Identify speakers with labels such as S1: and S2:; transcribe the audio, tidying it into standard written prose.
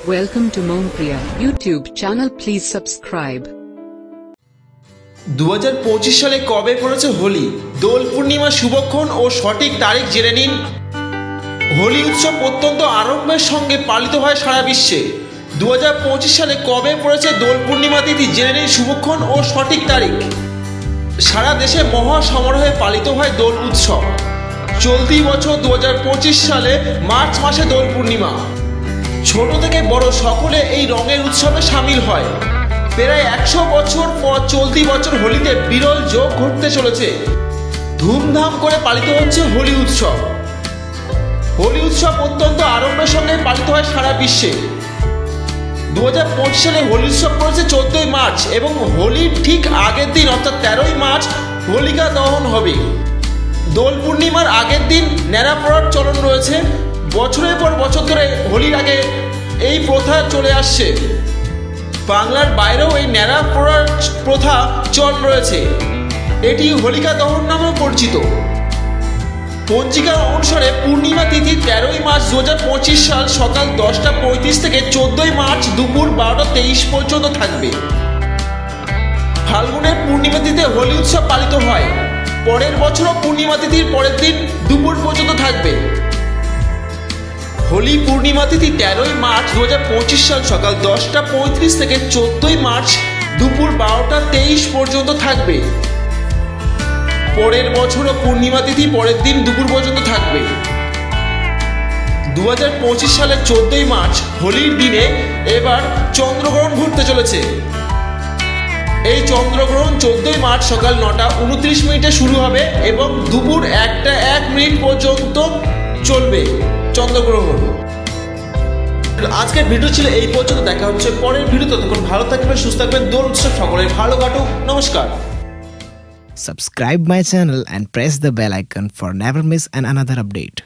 S1: Welcome to Mompriya YouTube channel. Please subscribe.
S2: 2025 সালে কবে পড়েছে হোলি? দোল পূর্ণিমা শুভক্ষণ ও সঠিক তারিখ জেনে নিন। হোলি উৎসব অত্যন্ত আড়ম্বরের সঙ্গে পালিত হয় সারা বিশ্বে। 2025 সালে কবে পড়েছে দোল পূর্ণিমা তিথি জেনে নিন শুভক্ষণ ও সঠিক তারিখ। সারা দেশে মহা সমারোহে পালিত হয় দোল উৎসব। চলতি বছর 2025 সালে মার্চ মাসে দোল পূর্ণিমা। ছোট থেকে বড় সকলে এই রঙের উৎসবে সামিল হয়। প্রায় 100 বছর পর চলতি বছর হোলিতে বিরল যোগ ঘটতে চলেছে। ধুমধাম করে পালিত হচ্ছে হোলি উৎসব। হোলি উৎসব অত্যন্ত আড়ম্বরের সঙ্গে পালিত হয় সারা বিশ্বে। 2025 সালে হোলি উৎসব পড়েছে 14ই মার্চ এবং হোলির ঠিক আগের দিন অর্থাৎ 13ই মার্চ হোলিকা দহন হবে। দোল পূর্ণিমার আগের দিন ন্যাড়া পড়ার চলন রয়েছে। বছরের পর বছর ধরে হোলির আগে এই প্রথা চলে আসছে। বাংলার বাইরেও এই ন্যাড়া পড়ার প্রথা চল রয়েছে। এটি হোলিকা দহন নামেও পরিচিত। পঞ্জিকা অনুসারে পূর্ণিমা তিথি 13ই মার্চ 2025 সাল সকাল 10:35 থেকে 14ই মার্চ দুপুর 12:23 পর্যন্ত থাকবে। ফাল্গুনের পূর্ণিমা তিথিতে হোলি উৎসব পালিত হয়। পরের বছরও পূর্ণিমা তিথির পরের দিন দুপুর পর্যন্ত থাকবে। হোলি পূর্ণিমা তিথি 13ই মার্চ 2025 সাল সকাল 10:35 থেকে 14ই মার্চ দুপুর 12:23 পর্যন্ত থাকবে। পরের বছরও পূর্ণিমা তিথি পরের দিন দুপুর পর্যন্ত থাকবে। 2025 সালের 14ই মার্চ হোলির দিনে এবার চন্দ্রগ্রহণ ঘটতে চলেছে। এই চন্দ্রগ্রহণ 14ই মার্চ সকাল 9:29 শুরু হবে এবং দুপুর 1:01 পর্যন্ত চলবে চন্দ্রগ্রহণ। আজকের ভিডিও ছিল এই পর্যন্ত। দেখা হচ্ছে পরের ভিডিও। ততক্ষণ ভালো থাকবেন, সুস্থ থাকবেন। দোল উৎসব সকলের ভালো কাটুক। নমস্কার।
S3: Subscribe my channel and press the bell icon for never miss another update.